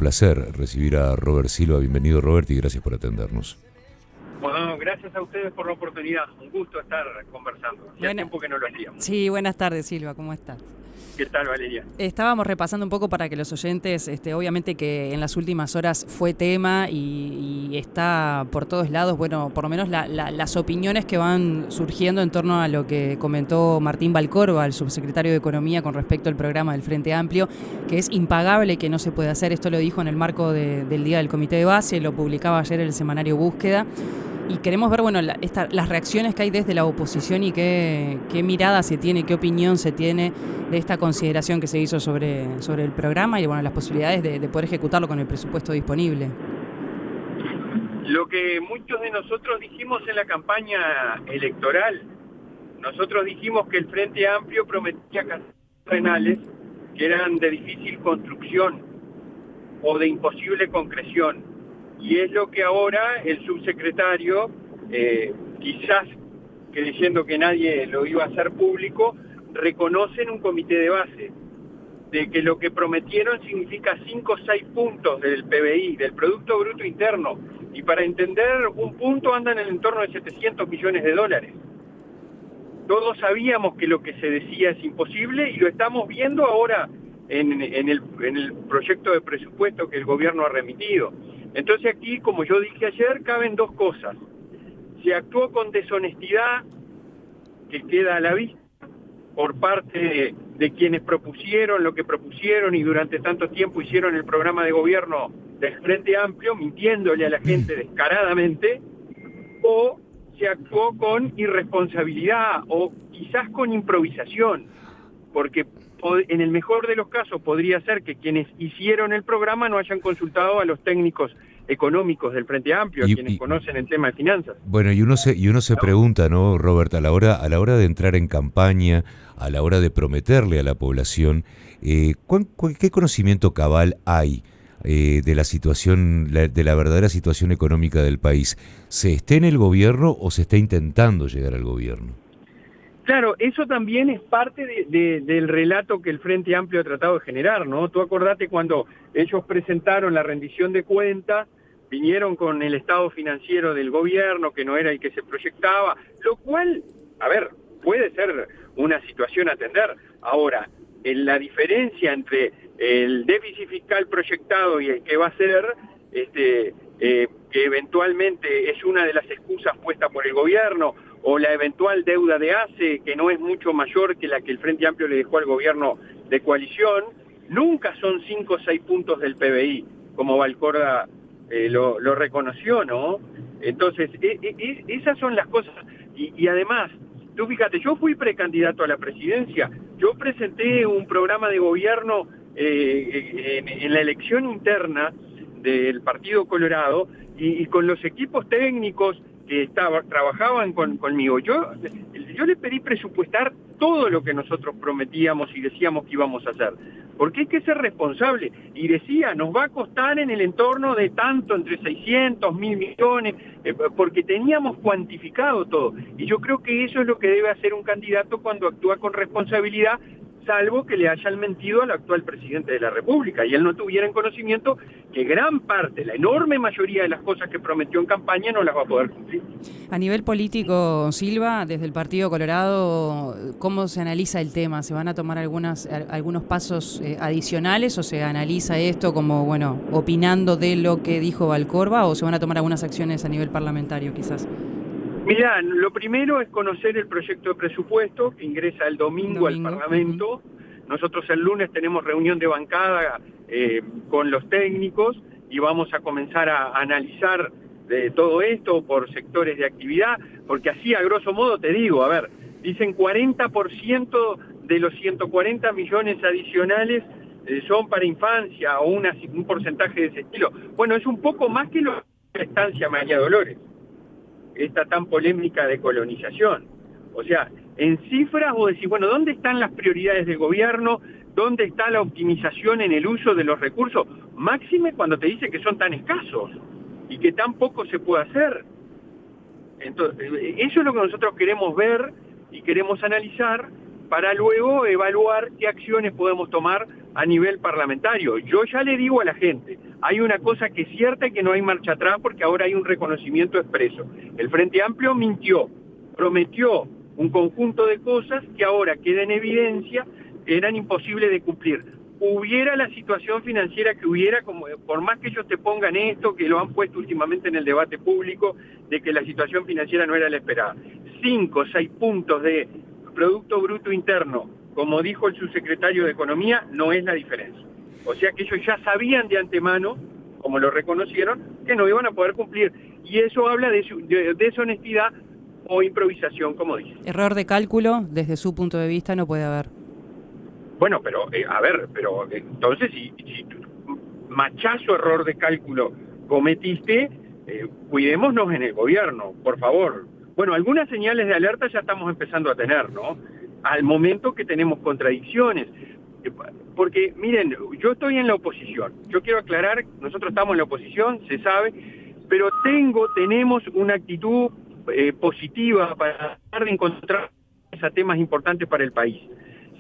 placer recibir a Robert Silva. Bienvenido, Robert, y gracias por atendernos. Bueno, gracias a ustedes por la oportunidad. Un gusto estar conversando. Hace tiempo que no lo hacíamos. Sí, buenas tardes, Silva. ¿Cómo estás? ¿Qué tal, Valeria? Estábamos repasando un poco para que los oyentes, obviamente que en las últimas horas fue tema y está por todos lados, bueno, por lo menos las opiniones que van surgiendo en torno a lo que comentó Martín Valcorba, el subsecretario de Economía, con respecto al programa del Frente Amplio, que es impagable, que no se puede hacer. Esto lo dijo en el marco del Día del Comité de Base, lo publicaba ayer el semanario Búsqueda. Y queremos ver, bueno, las reacciones que hay desde la oposición y qué mirada se tiene, qué opinión se tiene de esta consideración que se hizo sobre el programa y, bueno, las posibilidades de poder ejecutarlo con el presupuesto disponible. Lo que muchos de nosotros dijimos en la campaña electoral, nosotros dijimos que el Frente Amplio prometía casas renales que eran de difícil construcción o de imposible concreción. Y es lo que ahora el subsecretario, quizás creyendo que nadie lo iba a hacer público, reconoce en un comité de base de que lo que prometieron significa 5 o 6 puntos del PBI, del Producto Bruto Interno, y para entender un punto anda en el entorno de $700 millones. Todos sabíamos que lo que se decía es imposible y lo estamos viendo ahora en el proyecto de presupuesto que el gobierno ha remitido. Entonces aquí, como yo dije ayer, caben dos cosas. Se actuó con deshonestidad, que queda a la vista, por parte de quienes propusieron lo que propusieron y durante tanto tiempo hicieron el programa de gobierno del Frente Amplio, mintiéndole a la gente descaradamente, o se actuó con irresponsabilidad o quizás con improvisación, porque en el mejor de los casos podría ser que quienes hicieron el programa no hayan consultado a los técnicos económicos del Frente Amplio, a quienes conocen el tema de finanzas. Bueno, y uno se pregunta, ¿no, Robert, a la hora de entrar en campaña, a la hora de prometerle a la población, ¿qué conocimiento cabal hay de la situación, de la verdadera situación económica del país? ¿Se está en el gobierno o se está intentando llegar al gobierno? Claro, eso también es parte del relato que el Frente Amplio ha tratado de generar, ¿no? Tú acordate cuando ellos presentaron la rendición de cuentas, vinieron con el estado financiero del gobierno, que no era el que se proyectaba, lo cual, a ver, puede ser una situación a atender. Ahora, la diferencia entre el déficit fiscal proyectado y el que va a ser, que eventualmente es una de las excusas puestas por el gobierno, o la eventual deuda de ACE, que no es mucho mayor que la que el Frente Amplio le dejó al gobierno de coalición, nunca son 5 o 6 puntos del PBI, como Valcorba lo reconoció, ¿no? Entonces, esas son las cosas. Y además, tú fíjate, yo fui precandidato a la presidencia, yo presenté un programa de gobierno en la elección interna del Partido Colorado y con los equipos técnicos que trabajaban conmigo. Yo le pedí presupuestar todo lo que nosotros prometíamos y decíamos que íbamos a hacer, porque hay que ser responsable, y decía, nos va a costar en el entorno de tanto, entre 600, 1.000 millones, porque teníamos cuantificado todo, y yo creo que eso es lo que debe hacer un candidato cuando actúa con responsabilidad, salvo que le hayan mentido al actual presidente de la República y él no tuviera en conocimiento que gran parte, la enorme mayoría de las cosas que prometió en campaña no las va a poder cumplir. A nivel político, Silva, desde el Partido Colorado, ¿cómo se analiza el tema? ¿Se van a tomar algunos pasos adicionales o se analiza esto como, bueno, opinando de lo que dijo Valcorba, o se van a tomar algunas acciones a nivel parlamentario quizás? Mirá, lo primero es conocer el proyecto de presupuesto que ingresa el domingo al Parlamento. Nosotros el lunes tenemos reunión de bancada con los técnicos y vamos a comenzar a analizar todo esto por sectores de actividad, porque así a grosso modo te digo, a ver, dicen 40% de los 140 millones adicionales son para infancia o un porcentaje de ese estilo. Bueno, es un poco más que lo de la estancia María Dolores, esta tan polémica de colonización. O sea, en cifras vos decís, bueno, ¿dónde están las prioridades del gobierno? ¿Dónde está la optimización en el uso de los recursos? Máxime cuando te dice que son tan escasos y que tan poco se puede hacer. Entonces, eso es lo que nosotros queremos ver y queremos analizar para luego evaluar qué acciones podemos tomar a nivel parlamentario. Yo ya le digo a la gente, hay una cosa que es cierta y que no hay marcha atrás porque ahora hay un reconocimiento expreso. El Frente Amplio mintió, prometió un conjunto de cosas que ahora queda en evidencia, eran imposibles de cumplir. Hubiera la situación financiera que hubiera, como por más que ellos te pongan esto, que lo han puesto últimamente en el debate público, de que la situación financiera no era la esperada. 5 o 6 puntos de Producto Bruto Interno, como dijo el subsecretario de Economía, no es la diferencia. O sea que ellos ya sabían de antemano, como lo reconocieron, que no iban a poder cumplir. Y eso habla de deshonestidad o improvisación, como dice. Error de cálculo, desde su punto de vista, no puede haber. Bueno, pero, entonces, si machazo error de cálculo cometiste, cuidémonos en el gobierno, por favor. Bueno, algunas señales de alerta ya estamos empezando a tener, ¿no? Al momento que tenemos contradicciones. Porque, miren, yo estoy en la oposición. Yo quiero aclarar, nosotros estamos en la oposición, se sabe, pero tenemos una actitud positiva para tratar de encontrar temas importantes para el país,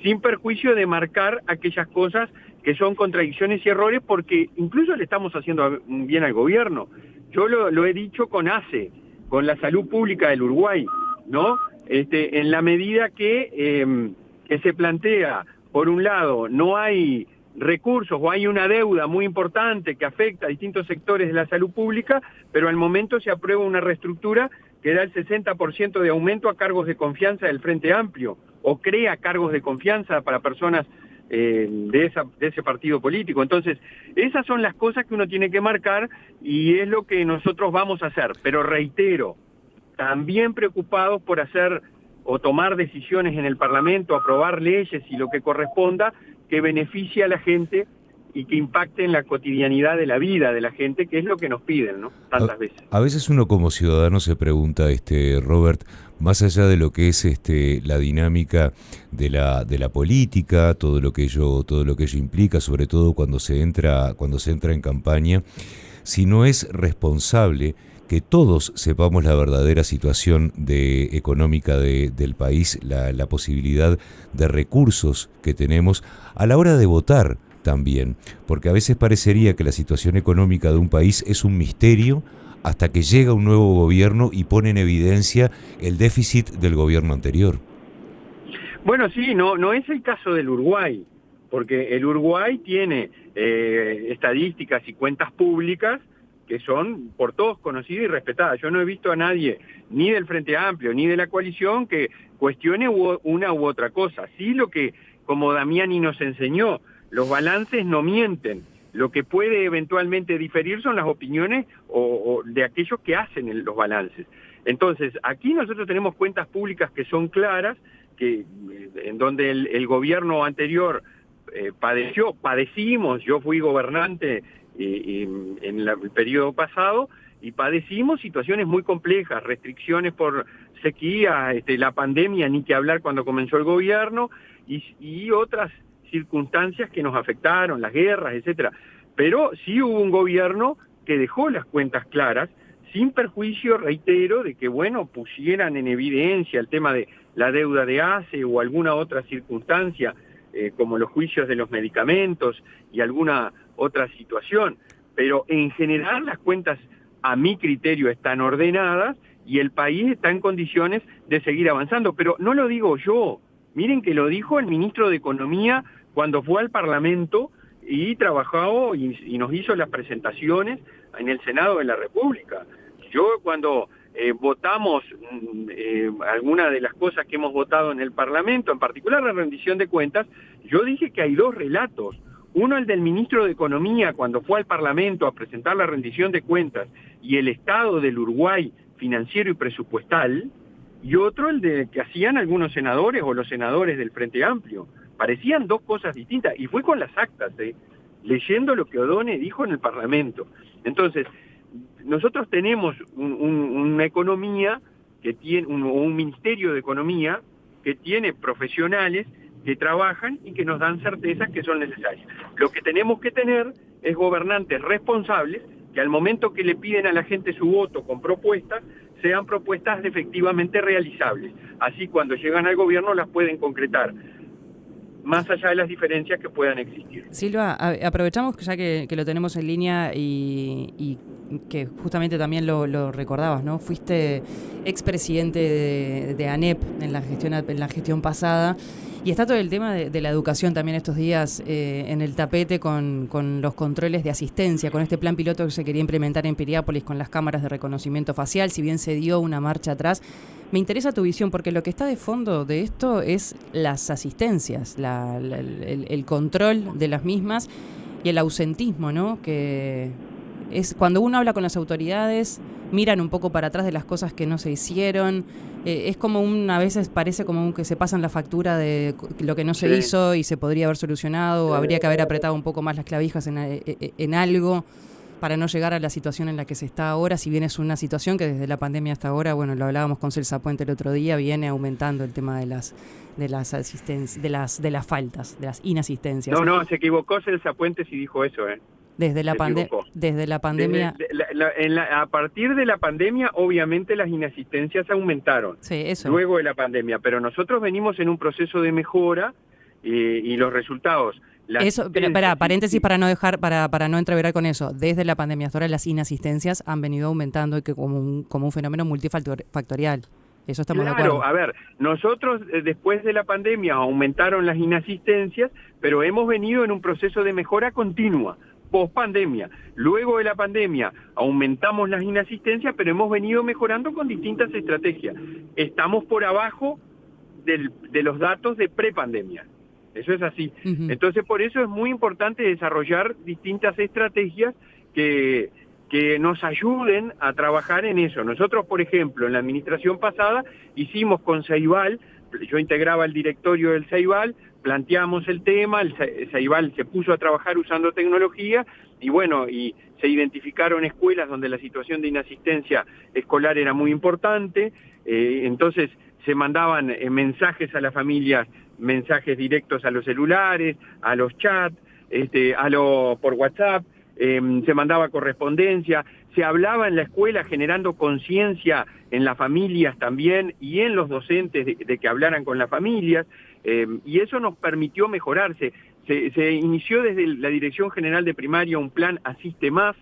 sin perjuicio de marcar aquellas cosas que son contradicciones y errores, porque incluso le estamos haciendo un bien al gobierno. Yo lo he dicho con ACE, con la salud pública del Uruguay, ¿no? En la medida que se plantea, por un lado, no hay recursos o hay una deuda muy importante que afecta a distintos sectores de la salud pública, pero al momento se aprueba una reestructura que da el 60% de aumento a cargos de confianza del Frente Amplio, o crea cargos de confianza para personas de ese partido político. Entonces, esas son las cosas que uno tiene que marcar y es lo que nosotros vamos a hacer. Pero reitero, también preocupados por hacer o tomar decisiones en el Parlamento, aprobar leyes y lo que corresponda que beneficie a la gente y que impacte en la cotidianidad de la vida de la gente, que es lo que nos piden, ¿no? Tantas veces. A veces uno como ciudadano se pregunta, Robert, más allá de lo que es la dinámica de la política, todo lo que ello implica, sobre todo cuando se entra en campaña, si no es responsable que todos sepamos la verdadera situación económica del país, la posibilidad de recursos que tenemos a la hora de votar también, porque a veces parecería que la situación económica de un país es un misterio hasta que llega un nuevo gobierno y pone en evidencia el déficit del gobierno anterior. Bueno, sí, no es el caso del Uruguay, porque el Uruguay tiene estadísticas y cuentas públicas que son por todos conocidas y respetadas. Yo no he visto a nadie, ni del Frente Amplio, ni de la coalición, que cuestione una u otra cosa. Sí, lo que, como Damiani nos enseñó, los balances no mienten. Lo que puede eventualmente diferir son las opiniones o de aquellos que hacen los balances. Entonces, aquí nosotros tenemos cuentas públicas que son claras, en donde el gobierno anterior padecimos, yo fui gobernante en el periodo pasado, y padecimos situaciones muy complejas, restricciones por sequía, la pandemia, ni que hablar cuando comenzó el gobierno, y otras circunstancias que nos afectaron, las guerras, etcétera. Pero sí hubo un gobierno que dejó las cuentas claras, sin perjuicio, reitero, de que, bueno, pusieran en evidencia el tema de la deuda de ACE o alguna otra circunstancia, como los juicios de los medicamentos y alguna otra situación. Pero en general las cuentas, a mi criterio, están ordenadas y el país está en condiciones de seguir avanzando. Pero no lo digo yo, miren que lo dijo el ministro de Economía cuando fue al Parlamento y trabajó y nos hizo las presentaciones en el Senado de la República. Yo cuando votamos alguna de las cosas que hemos votado en el Parlamento, en particular la rendición de cuentas, yo dije que hay dos relatos. Uno, el del ministro de Economía, cuando fue al Parlamento a presentar la rendición de cuentas y el estado del Uruguay financiero y presupuestal, y otro, el de que hacían algunos senadores o los senadores del Frente Amplio. Parecían dos cosas distintas, y fue con las actas, leyendo lo que O'Donnell dijo en el Parlamento. Entonces, nosotros tenemos una economía que tiene, un ministerio de economía que tiene profesionales que trabajan y que nos dan certezas que son necesarias. Lo que tenemos que tener es gobernantes responsables que al momento que le piden a la gente su voto con propuestas, sean propuestas efectivamente realizables. Así cuando llegan al gobierno las pueden concretar. más allá de las diferencias que puedan existir. Silva, aprovechamos ya que lo tenemos en línea y que justamente también lo recordabas, ¿no? Fuiste expresidente de ANEP en la gestión pasada, y está todo el tema de la educación también estos días en el tapete con los controles de asistencia, con este plan piloto que se quería implementar en Piriápolis con las cámaras de reconocimiento facial, si bien se dio una marcha atrás. Me interesa tu visión, porque lo que está de fondo de esto es las asistencias, el control de las mismas y el ausentismo, ¿no? Que es cuando uno habla con las autoridades, miran un poco para atrás de las cosas que no se hicieron. Es como a veces parece como que se pasan la factura de lo que no se hizo y se podría haber solucionado, habría que haber apretado un poco más las clavijas en algo para no llegar a la situación en la que se está ahora, si bien es una situación que desde la pandemia hasta ahora, bueno, lo hablábamos con Celsa Puente el otro día, viene aumentando el tema de las asistencias, de las faltas, de las inasistencias. No, se equivocó Celsa Puente si dijo eso, Desde la pandemia. A partir de la pandemia, obviamente las inasistencias aumentaron. Sí, eso. Luego de la pandemia, pero nosotros venimos en un proceso de mejora y los resultados. Eso, paréntesis para no entreverar con eso. Desde la pandemia hasta ahora las inasistencias han venido aumentando y que como un fenómeno multifactorial. Eso estamos de acuerdo. Claro, a ver, nosotros después de la pandemia aumentaron las inasistencias, pero hemos venido en un proceso de mejora continua. Post-pandemia. Luego de la pandemia aumentamos las inasistencias, pero hemos venido mejorando con distintas estrategias. Estamos por abajo de los datos de prepandemia. Eso es así. Uh-huh. Entonces, por eso es muy importante desarrollar distintas estrategias que nos ayuden a trabajar en eso. Nosotros, por ejemplo, en la administración pasada hicimos con Ceibal, yo integraba el directorio del Ceibal, planteamos el tema, el Ceibal se puso a trabajar usando tecnología y bueno, y se identificaron escuelas donde la situación de inasistencia escolar era muy importante, entonces se mandaban mensajes a las familias, mensajes directos a los celulares, a los chats, por WhatsApp, se mandaba correspondencia, se hablaba en la escuela generando conciencia en las familias también y en los docentes de que hablaran con las familias, y eso nos permitió mejorarse. Se inició desde la Dirección General de Primaria un plan Asiste Más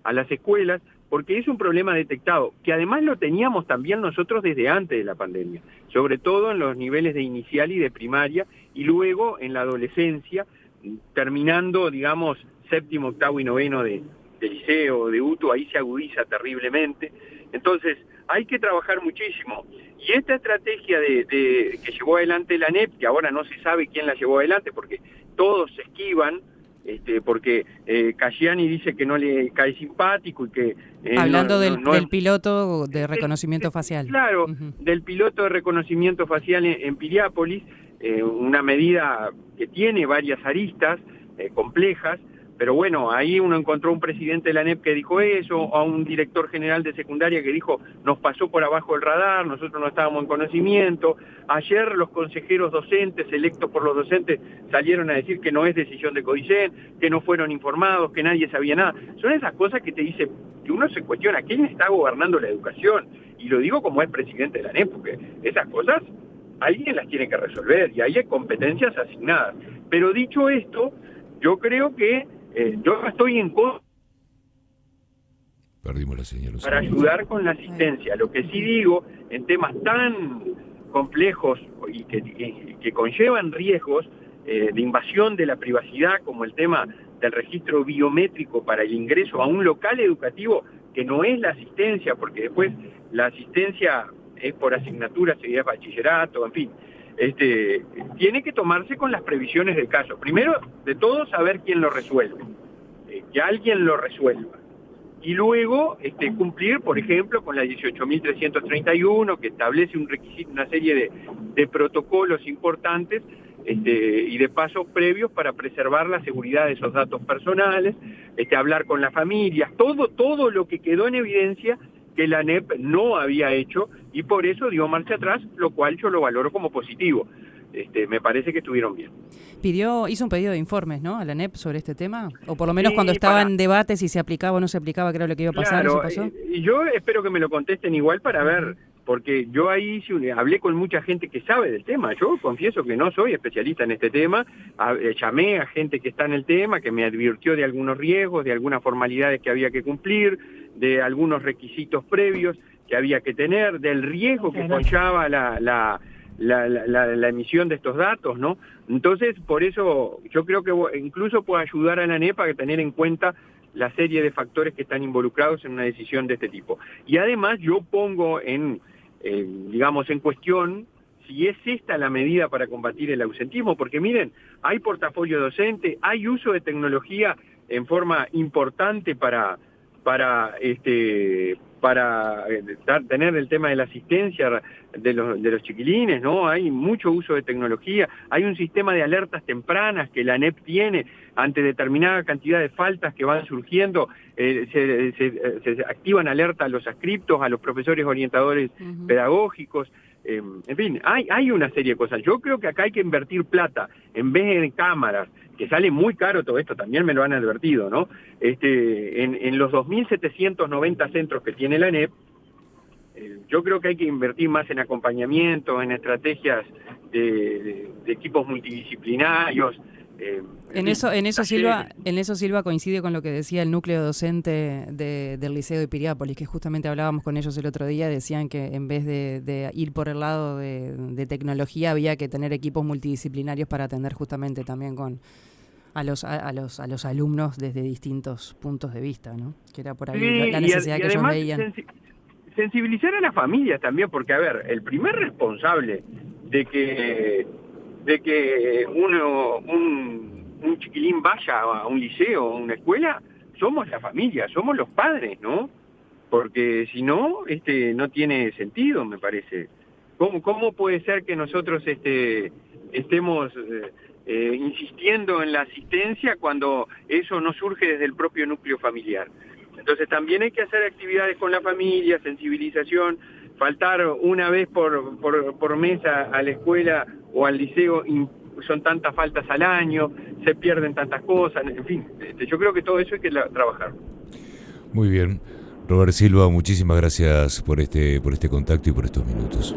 a las escuelas, porque es un problema detectado, que además lo teníamos también nosotros desde antes de la pandemia, sobre todo en los niveles de inicial y de primaria, y luego en la adolescencia, terminando, digamos, séptimo, octavo y noveno de liceo, de UTU, ahí se agudiza terriblemente. Entonces, hay que trabajar muchísimo. Y esta estrategia que llevó adelante la ANEP, que ahora no se sabe quién la llevó adelante, porque todos se esquivan, porque Casciani dice que no le cae simpático y que... Hablando del piloto de reconocimiento facial. Claro, uh-huh. Del piloto de reconocimiento facial en Piriápolis, una medida que tiene varias aristas complejas, pero bueno, ahí uno encontró un presidente de la ANEP que dijo eso, a un director general de secundaria que dijo, nos pasó por abajo el radar, nosotros no estábamos en conocimiento. Ayer los consejeros docentes, electos por los docentes, salieron a decir que no es decisión de Codicen, que no fueron informados, que nadie sabía nada. Son esas cosas que te dicen, que uno se cuestiona, ¿quién está gobernando la educación? Y lo digo como es presidente de la ANEP, porque esas cosas alguien las tiene que resolver, y ahí hay competencias asignadas. Pero dicho esto, yo creo que yo estoy en contra Perdimos la señal, para ayudar con la asistencia. Lo que sí digo, en temas tan complejos y que conllevan riesgos de invasión de la privacidad, como el tema del registro biométrico para el ingreso a un local educativo, que no es la asistencia, porque después la asistencia es por asignatura, sería bachillerato, en fin. Tiene que tomarse con las previsiones del caso. Primero de todo, saber quién lo resuelve, que alguien lo resuelva. Y luego cumplir, por ejemplo, con la 18.331, que establece un requisito, una serie de protocolos importantes y de pasos previos para preservar la seguridad de esos datos personales, hablar con las familias, todo lo que quedó en evidencia que la ANEP no había hecho, y por eso dio marcha atrás, lo cual yo lo valoro como positivo. Me parece que estuvieron bien. Hizo un pedido de informes, ¿no?, a la ANEP sobre este tema, o por lo menos cuando estaba en debate si se aplicaba o no se aplicaba, creo lo que iba a pasar. Claro, ¿eso pasó? Y yo espero que me lo contesten igual para ver porque yo ahí hablé con mucha gente que sabe del tema. Yo confieso que no soy especialista en este tema, llamé a gente que está en el tema, que me advirtió de algunos riesgos, de algunas formalidades que había que cumplir, de algunos requisitos previos que había que tener, del riesgo que conlleva la emisión de estos datos, ¿no? Entonces, por eso yo creo que incluso puede ayudar a la ANEP a tener en cuenta la serie de factores que están involucrados en una decisión de este tipo. Y además yo pongo digamos, en cuestión si es esta la medida para combatir el ausentismo, porque miren, hay portafolio docente, hay uso de tecnología en forma importante para tener el tema de la asistencia de los chiquilines, ¿no? Hay mucho uso de tecnología, hay un sistema de alertas tempranas que la ANEP tiene ante determinada cantidad de faltas que van surgiendo, se activan alertas a los adscriptos, a los profesores orientadores pedagógicos, en fin, hay una serie de cosas. Yo creo que acá hay que invertir plata, en vez de cámaras, que sale muy caro todo esto, también me lo han advertido, ¿no? En los 2.790 centros que tiene la ANEP, yo creo que hay que invertir más en acompañamiento, en estrategias de equipos multidisciplinarios. En eso Silva coincide con lo que decía el núcleo docente del Liceo de Piriápolis, que justamente hablábamos con ellos el otro día, decían que en vez de ir por el lado de tecnología había que tener equipos multidisciplinarios para atender justamente también a los alumnos desde distintos puntos de vista, ¿no? Que era por ahí sí, la necesidad que ellos veían. Sensibilizar a las familias también, porque a ver, el primer responsable de que un chiquilín vaya a un liceo o a una escuela, somos la familia, somos los padres, ¿no? Porque si no, no tiene sentido, me parece. ¿Cómo puede ser que nosotros estemos insistiendo en la asistencia cuando eso no surge desde el propio núcleo familiar? Entonces también hay que hacer actividades con la familia, sensibilización, faltar una vez por mes a la escuela o al liceo, son tantas faltas al año, se pierden tantas cosas, en fin, yo creo que todo eso hay que trabajar. Muy bien. Robert Silva, muchísimas gracias por este contacto y por estos minutos.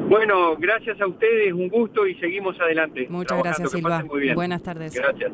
Bueno, gracias a ustedes, un gusto y seguimos adelante. Muchas gracias, Silva. Muy bien. Buenas tardes. Gracias.